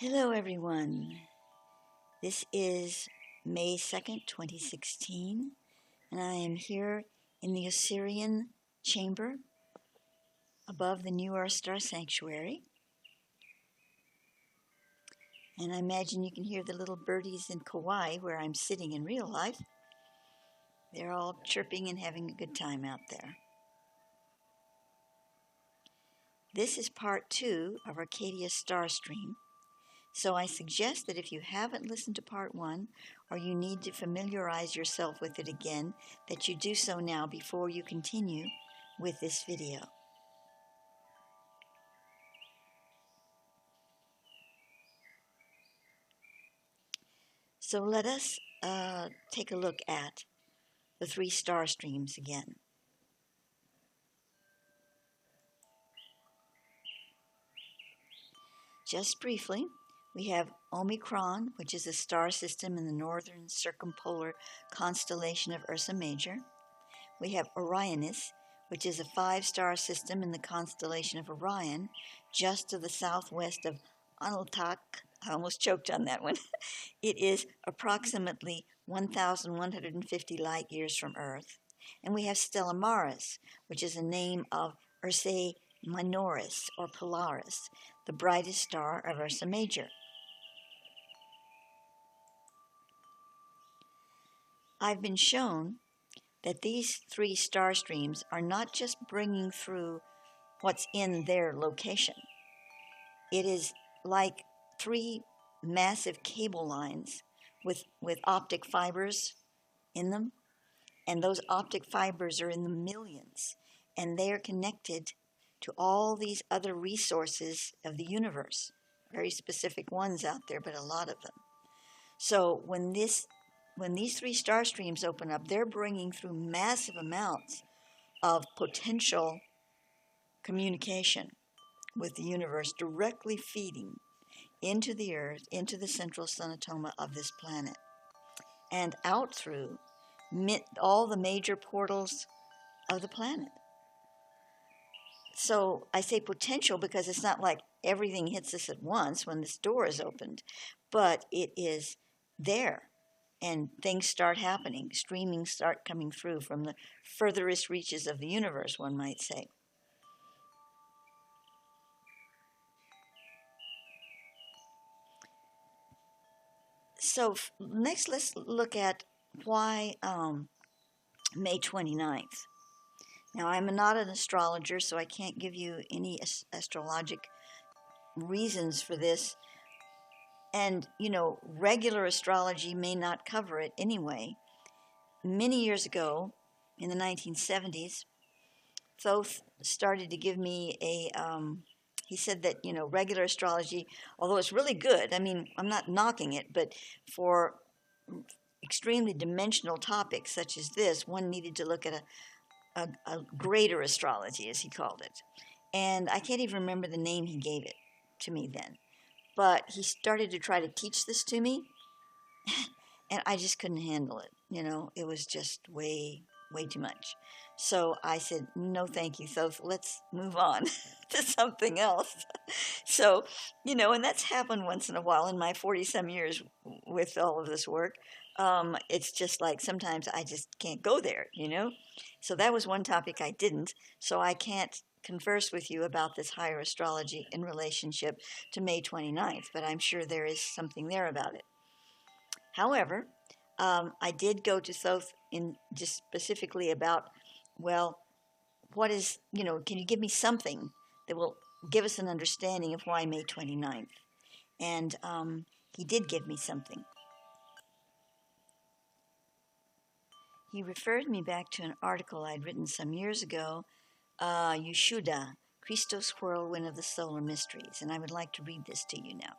Hello everyone. This is May 2nd, 2016, and I am here in the Osirian chamber above the New Earth Star Sanctuary. And I imagine you can hear the little birdies in Kauai where I'm sitting in real life. They're all chirping and having a good time out there. This is part 2 of Arcadia Starstream. So I suggest that if you haven't listened to part 1, or you need to familiarize yourself with it again, that you do so now before you continue with this video. So let us take a look at the 3 star streams again. Just briefly, we have Omicron, which is a star system in the northern circumpolar constellation of Ursa Major. We have Orionis, which is a 5-star system in the constellation of Orion, just to the southwest of Aniltak. I almost choked on that one. It is approximately 1,150 light years from Earth. And we have Stella Maris, which is a name of Ursae Minoris, or Polaris, the brightest star of Ursa Major. I've been shown that these 3 star streams are not just bringing through what's in their location. It is like 3 massive cable lines with optic fibers in them, and those optic fibers are in the millions, and they are connected to all these other resources of the universe, very specific ones out there, but a lot of them. So when these 3 star streams open up, they're bringing through massive amounts of potential communication with the universe, directly feeding into the Earth, into the central sonatoma of this planet, and out through all the major portals of the planet. So I say potential because it's not like everything hits us at once when this door is opened, but it is there, and things start happening. Streamings start coming through from the furthest reaches of the universe, one might say. So next, let's look at why May 29th. Now, I'm not an astrologer, so I can't give you any astrologic reasons for this. And, regular astrology may not cover it anyway. Many years ago, in the 1970s, Thoth started to give me he said that, regular astrology, although it's really good, I mean, I'm not knocking it, but for extremely dimensional topics such as this, one needed to look at a greater astrology, as he called it. And I can't even remember the name he gave it to me then. But he started to try to teach this to me, and I just couldn't handle it. It was just way too much. So I said, no, thank you, Thoth. Let's move on to something else. So, and that's happened once in a while in my 40-some years with all of this work. It's just like sometimes I just can't go there, So that was one topic I didn't. So I can't converse with you about this higher astrology in relationship to May 29th, but I'm sure there is something there about it. However, I did go to Thoth in just specifically about, well, what is, can you give me something that will give us an understanding of why May 29th? And he did give me something. He referred me back to an article I'd written some years ago, Yeshuda, Christos Whirlwind of the Solar Mysteries, and I would like to read this to you now.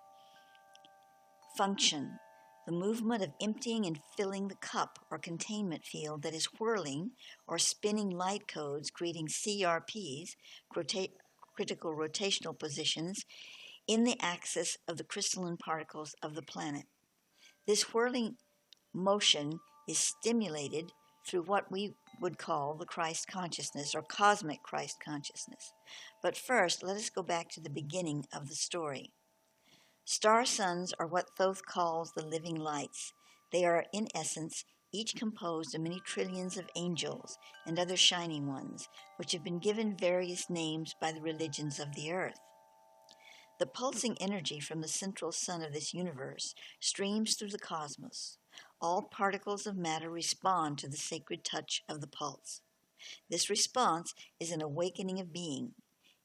Function: the movement of emptying and filling the cup or containment field that is whirling or spinning light codes, creating CRPs, critical rotational positions, in the axis of the crystalline particles of the planet. This whirling motion is stimulated through what we would call the Christ consciousness or cosmic Christ consciousness. But first, let us go back to the beginning of the story. Star suns are what Thoth calls the living lights. They are, in essence, each composed of many trillions of angels and other shining ones, which have been given various names by the religions of the earth. The pulsing energy from the central sun of this universe streams through the cosmos. All particles of matter respond to the sacred touch of the pulse. This response is an awakening of being.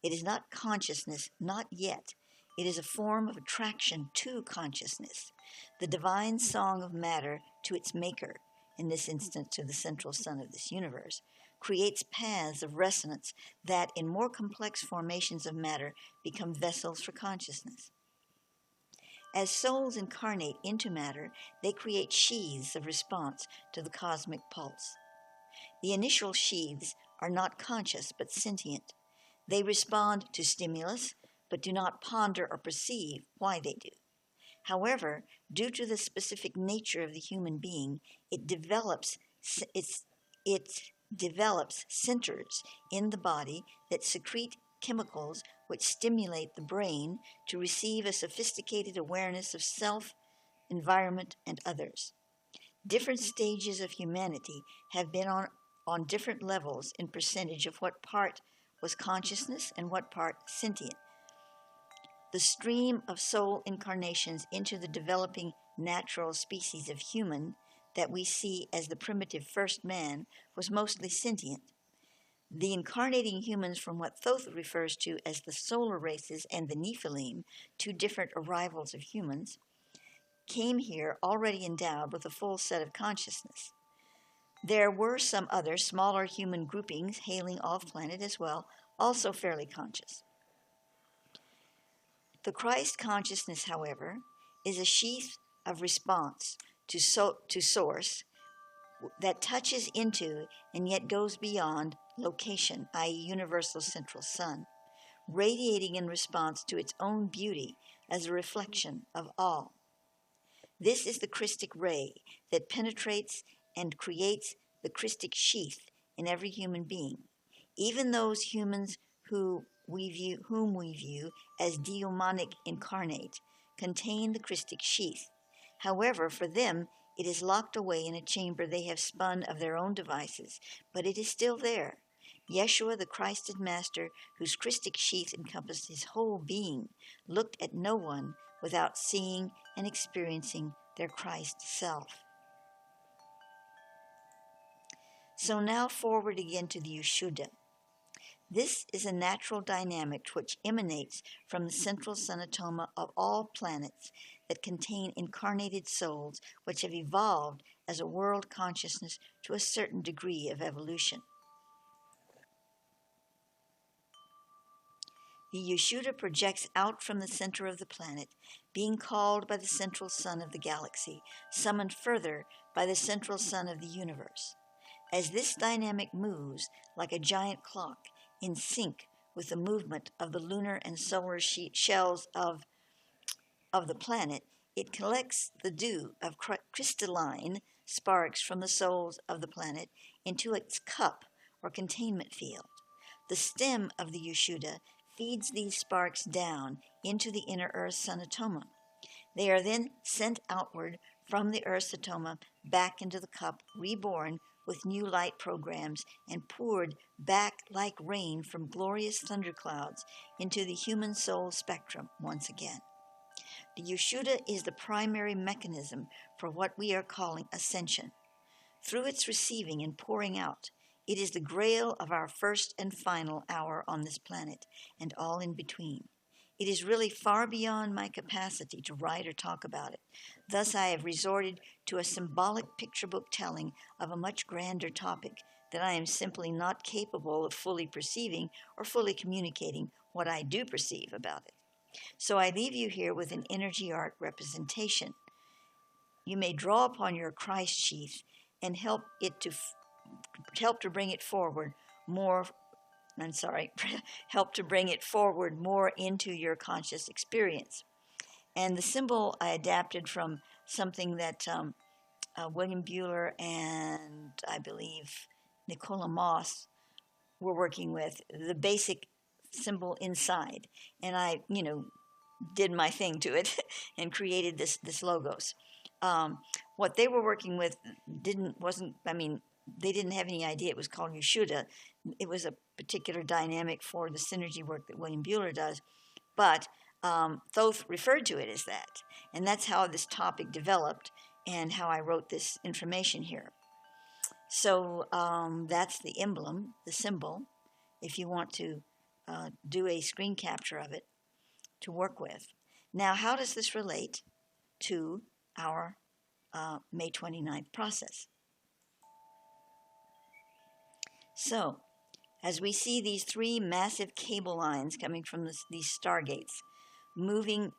It is not consciousness, not yet. It is a form of attraction to consciousness, the divine song of matter to its maker, in this instance to the central sun of this universe, creates paths of resonance that, in more complex formations of matter, become vessels for consciousness. As souls incarnate into matter, they create sheaths of response to the cosmic pulse. The initial sheaths are not conscious but sentient. They respond to stimulus but do not ponder or perceive why they do. However, due to the specific nature of the human being, it develops centers in the body that secrete chemicals which stimulate the brain to receive a sophisticated awareness of self, environment, and others. Different stages of humanity have been on different levels in percentage of what part was consciousness and what part sentient. The stream of soul incarnations into the developing natural species of human that we see as the primitive first man was mostly sentient. The incarnating humans from what Thoth refers to as the solar races and the Nephilim, two different arrivals of humans, came here already endowed with a full set of consciousness. There were some other smaller human groupings hailing off-planet as well, also fairly conscious. The Christ consciousness, however, is a sheath of response to source that touches into and yet goes beyond location, i.e. universal central sun, radiating in response to its own beauty as a reflection of all. This is the Christic ray that penetrates and creates the Christic sheath in every human being. Even those humans whom we view as deomonic incarnate contain the Christic sheath. However, for them, it is locked away in a chamber they have spun of their own devices, but it is still there. Yeshua, the Christed Master, whose Christic sheath encompassed his whole being, looked at no one without seeing and experiencing their Christ self. So now forward again to the Yeshuda. This is a natural dynamic which emanates from the central sonatoma of all planets that contain incarnated souls which have evolved as a world consciousness to a certain degree of evolution. The Yeshuda projects out from the center of the planet, being called by the central sun of the galaxy, summoned further by the central sun of the universe. As this dynamic moves like a giant clock, in sync with the movement of the lunar and solar shells of the planet, it collects the dew of crystalline sparks from the souls of the planet into its cup or containment field. The stem of the Yeshuda feeds these sparks down into the inner earth sonatoma. They are then sent outward from the earth sonatoma back into the cup, reborn with new light programs, and poured back like rain from glorious thunderclouds into the human soul spectrum once again. The Yeshuda is the primary mechanism for what we are calling ascension. Through its receiving and pouring out, it is the grail of our first and final hour on this planet, and all in between. It is really far beyond my capacity to write or talk about it. Thus I have resorted to a symbolic picture book telling of a much grander topic that I am simply not capable of fully perceiving or fully communicating what I do perceive about it. So I leave you here with an energy art representation. You may draw upon your Christ sheath and help to bring it forward more help to bring it forward more into your conscious experience. And the symbol I adapted from something that William Bueller and I believe Nicola Moss were working with, the basic symbol inside. And I, did my thing to it and created this logos. What they were working with they didn't have any idea it was called Yeshuda. It was a particular dynamic for the synergy work that William Buehler does, but Thoth referred to it as that, and that's how this topic developed and how I wrote this information here. So that's the emblem, the symbol, if you want to do a screen capture of it to work with. Now, how does this relate to our May 29th process? So, as we see these three massive cable lines coming from these stargates moving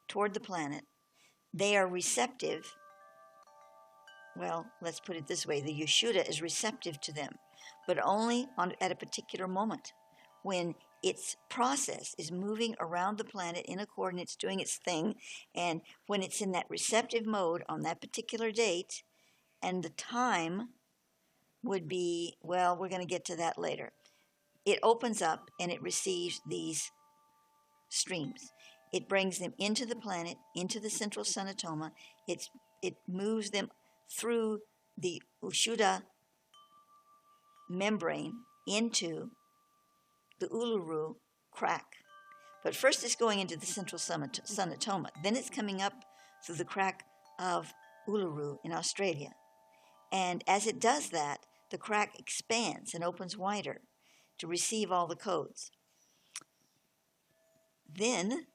toward the planet, they are receptive. Well, let's put it this way. The Yeshuda is receptive to them, but only at a particular moment when its process is moving around the planet in a coordinates, doing its thing, and when it's in that receptive mode on that particular date, and the time would be, well, we're going to get to that later. It opens up and it receives these streams. It brings them into the planet, into the central sonatoma. It moves them through the Yeshuda membrane into the Uluru crack. But first it's going into the central sonatoma. Then it's coming up through the crack of Uluru in Australia. And as it does that, the crack expands and opens wider to receive all the codes. Then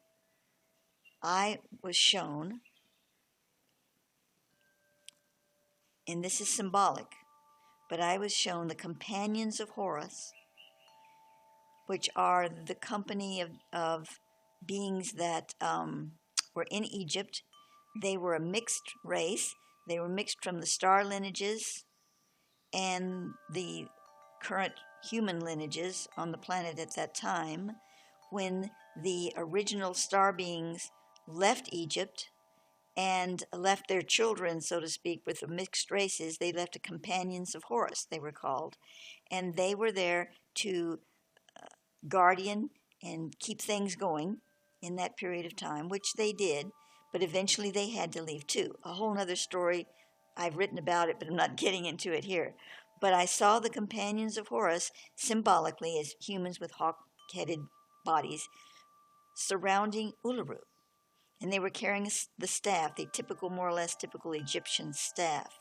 I was shown, and this is symbolic, but I was shown the companions of Horus, which are the company of beings that were in Egypt. They were a mixed race. They were mixed from the star lineages and the current human lineages on the planet at that time. When the original star beings left Egypt and left their children, so to speak, with the mixed races, they left the companions of Horus, they were called. And they were there to guardian and keep things going in that period of time, which they did, but eventually they had to leave too. A whole other story. I've written about it, but I'm not getting into it here. But I saw the companions of Horus symbolically as humans with hawk-headed bodies surrounding Uluru. And they were carrying the staff, the typical, more or less typical Egyptian staff.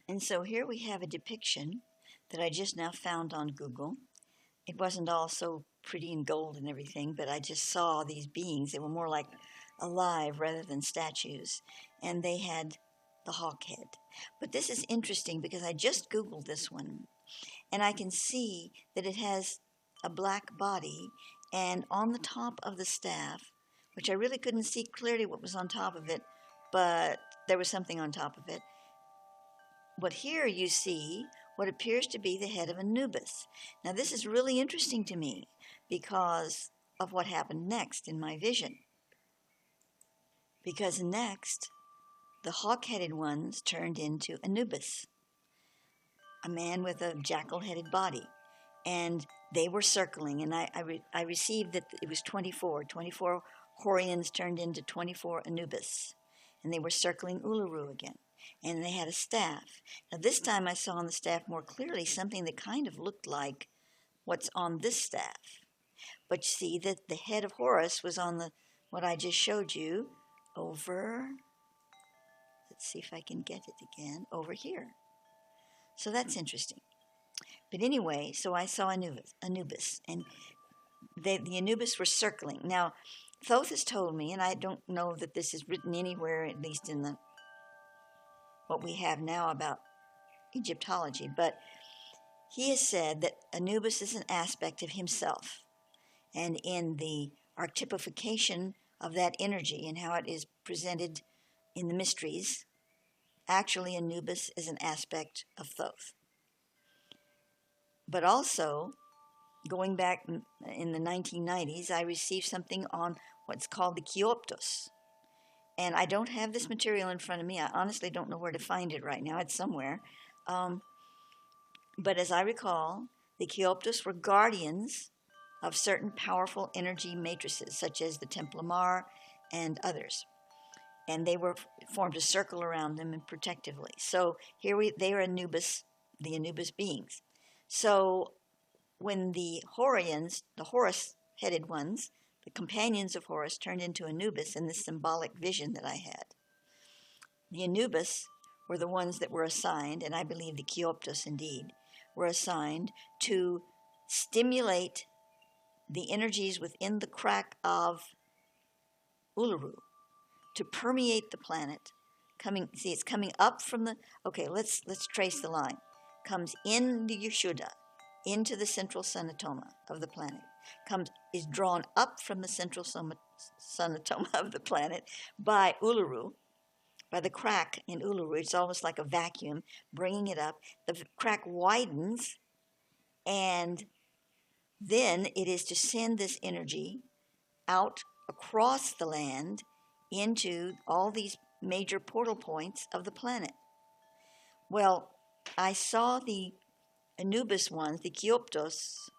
And so here we have a depiction that I just now found on Google. It wasn't all so pretty and gold and everything, but I just saw these beings. They were more like alive rather than statues. And they had the hawk head. But this is interesting because I just Googled this one. And I can see that it has a black body. And on the top of the staff, which I really couldn't see clearly what was on top of it, but there was something on top of it. But here you see what appears to be the head of Anubis. Now this is really interesting to me because of what happened next in my vision. Because next, the hawk-headed ones turned into Anubis, a man with a jackal-headed body. And they were circling, and I received that it was 24. 24 Horians turned into 24 Anubis. And they were circling Uluru again. And they had a staff. Now this time I saw on the staff more clearly something that kind of looked like what's on this staff. But you see that the head of Horus was on what I just showed you over, let's see if I can get it again, over here. So that's interesting. But anyway, so I saw Anubis, and the Anubis were circling. Now, Thoth has told me, and I don't know that this is written anywhere, at least in what we have now about Egyptology, but he has said that Anubis is an aspect of himself. And in the archetypification of that energy and how it is presented in the mysteries, actually Anubis is an aspect of Thoth. But also, going back in the 1990s, I received something on what's called the Kioptos. And I don't have this material in front of me. I honestly don't know where to find it right now. It's somewhere. But as I recall, the Chioptos were guardians of certain powerful energy matrices, such as the Templar and others. And they were formed a circle around them and protectively. So they are Anubis, the Anubis beings. So when the Horians, the Horus-headed ones, the companions of Horus, turned into Anubis in this symbolic vision that I had, the Anubis were the ones that were assigned, and I believe the Chioptos indeed, were assigned to stimulate the energies within the crack of Uluru to permeate the planet. It's coming up from the, okay, let's trace the line. Comes in the Yeshuda, into the central sonatoma of the planet. Is drawn up from the central sonatoma of the planet by Uluru, by the crack in Uluru. It's almost like a vacuum, bringing it up. The crack widens, and then it is to send this energy out across the land into all these major portal points of the planet. Well, I saw the Anubis ones, the Chioptos,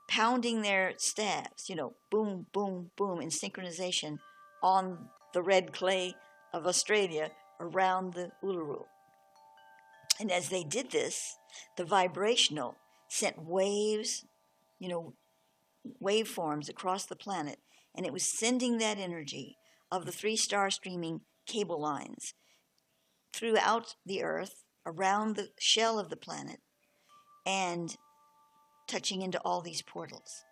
pounding their staves, boom, boom, boom, in synchronization on the red clay of Australia around the Uluru. And as they did this, the vibrational sent waves, waveforms across the planet, and it was sending that energy of the 3 star streaming cable lines throughout the earth, around the shell of the planet, and touching into all these portals.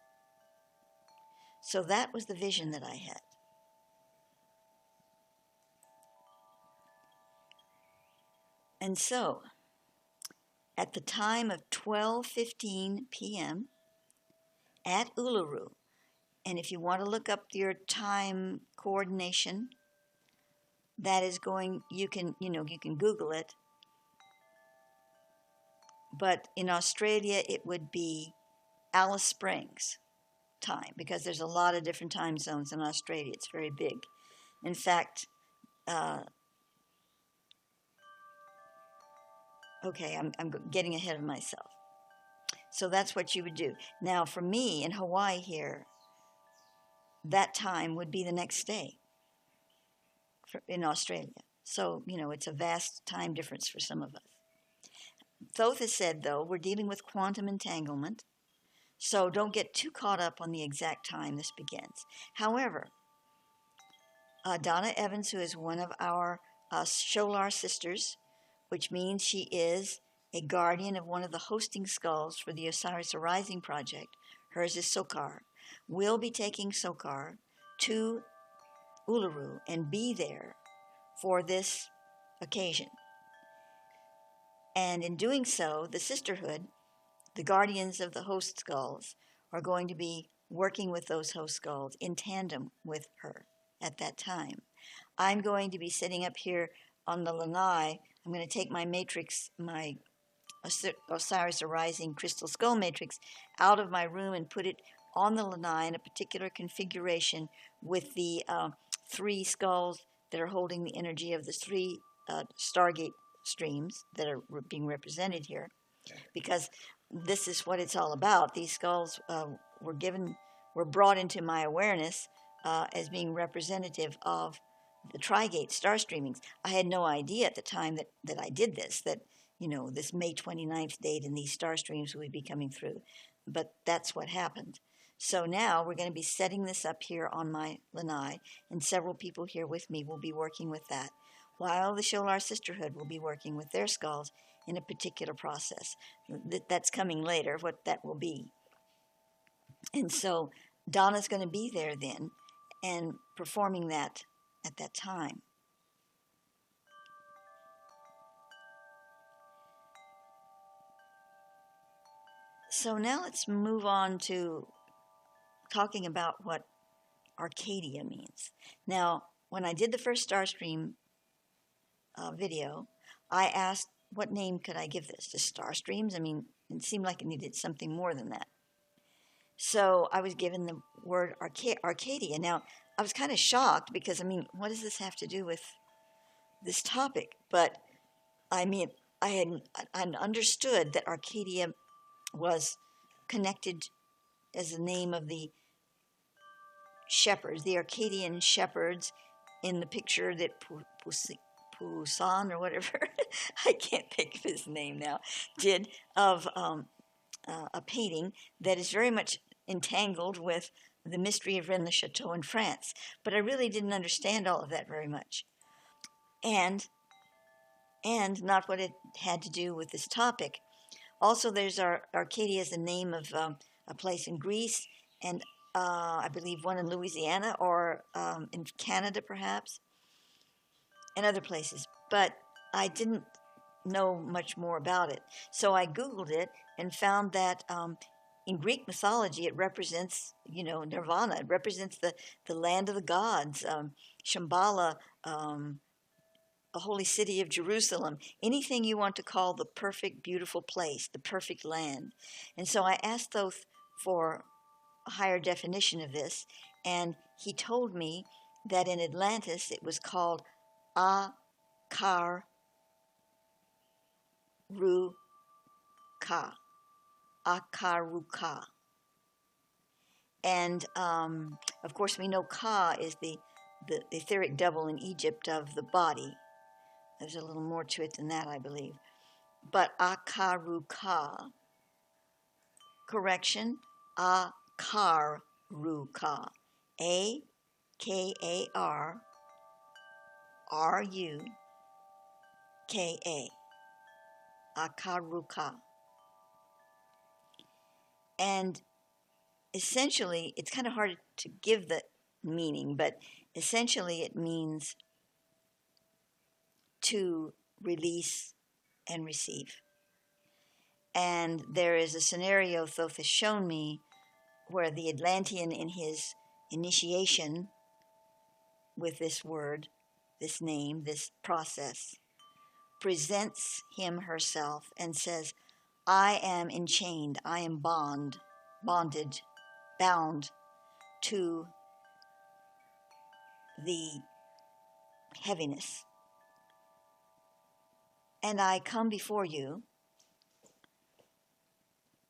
So that was the vision that I had. And so, at the time of 12:15 p.m. at Uluru, and if you want to look up your time coordination, that is you can Google it. But in Australia, it would be Alice Springs time, because there's a lot of different time zones in Australia. It's very big. In fact, okay, I'm getting ahead of myself. So that's what you would do. Now, for me in Hawaii here, that time would be the next day in Australia. So, it's a vast time difference for some of us. Thoth has said, though, we're dealing with quantum entanglement, so don't get too caught up on the exact time this begins. However, Donna Evans, who is one of our Sholar sisters, which means she is a guardian of one of the hosting skulls for the Osiris Arising Project, hers is Sokar, will be taking Sokar to Uluru and be there for this occasion. And in doing so, the sisterhood, the guardians of the host skulls, are going to be working with those host skulls in tandem with her at that time. I'm going to be sitting up here on the lanai. I'm going to take my matrix, my Osiris Arising Crystal Skull Matrix, out of my room and put it on the lanai in a particular configuration with the 3 skulls that are holding the energy of the 3 Stargate streams that are being represented here, because this is what it's all about. These skulls were brought into my awareness as being representative of the Trigate star streamings. I had no idea at the time that I did this, that this May 29th date and these star streams would be coming through, but that's what happened. So now we're going to be setting this up here on my lanai, and several people here with me will be working with that, while the Sholar Sisterhood will be working with their skulls in a particular process. That's coming later, what that will be. And so Donna's going to be there then and performing that at that time. So now let's move on to talking about what Arcadia means. Now, when I did the first Starstream video, I asked what name could I give this? Just Starstreams? I mean, it seemed like it needed something more than that. So I was given the word Arcadia. Now, I was kind of shocked because, what does this have to do with this topic? But, I had understood that Arcadia was connected as the name of the shepherds, the Arcadian shepherds in the picture that Poussin or whatever, I can't think of his name now, did of a painting that is very much entangled with the mystery of Rennes le Chateau in France. But I really didn't understand all of that very much. And not what it had to do with this topic. Also, there's Arcadia is the name of a place in Greece, and I believe one in Louisiana or in Canada, perhaps, and other places. But I didn't know much more about it. So I Googled it and found that in Greek mythology, it represents, nirvana. It represents the land of the gods, Shambhala, a holy city of Jerusalem, anything you want to call the perfect, beautiful place, the perfect land. And so I asked Thoth for a higher definition of this, and he told me that in Atlantis it was called Akar-Ru-Ka. Akaruka. And of course we know Ka is the etheric double in Egypt of the body. There's a little more to it than that, I believe. But Akaruka, correction, Akaruka, Akarruka, Akaruka. And essentially, it's kind of hard to give the meaning, but essentially it means to release and receive. And there is a scenario Thoth has shown me where the Atlantean, in his initiation with this word, this name, this process, presents him herself and says, I am enchained, I am bound to the heaviness. And I come before you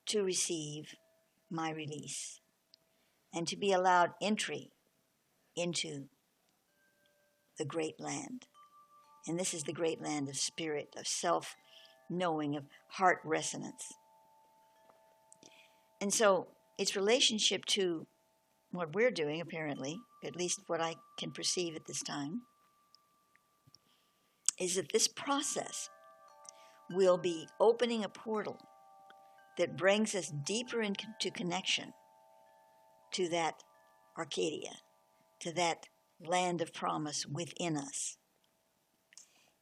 to receive my release and to be allowed entry into the great land. And this is the great land of spirit, of self-knowing, of heart resonance. And so its relationship to what we're doing, apparently, at least what I can perceive at this time, is that this process will be opening a portal that brings us deeper into connection to that Arcadia, to that land of promise within us.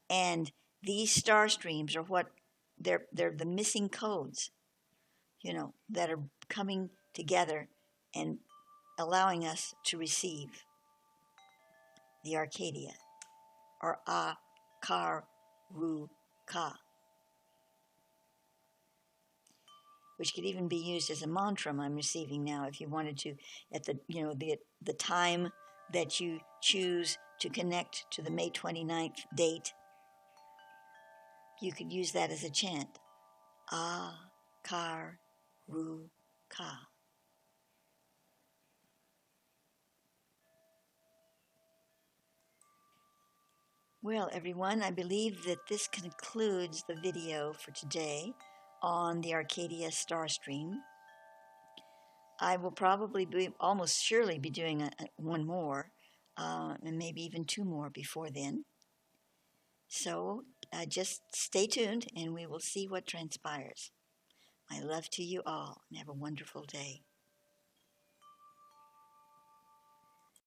And these Starstreams are what they're the missing codes, that are coming together and allowing us to receive the Arcadia, or Akar-Ru-Ka, which could even be used as a mantra I'm receiving now if you wanted to, at the time that you choose to connect to the May 29th date, you could use that as a chant. Akar-Ru-Ka. Well, everyone, I believe that this concludes the video for today on the Arcadia Starstream. I will probably almost surely be doing one more, and maybe even two more before then. So just stay tuned, and we will see what transpires. My love to you all, and have a wonderful day.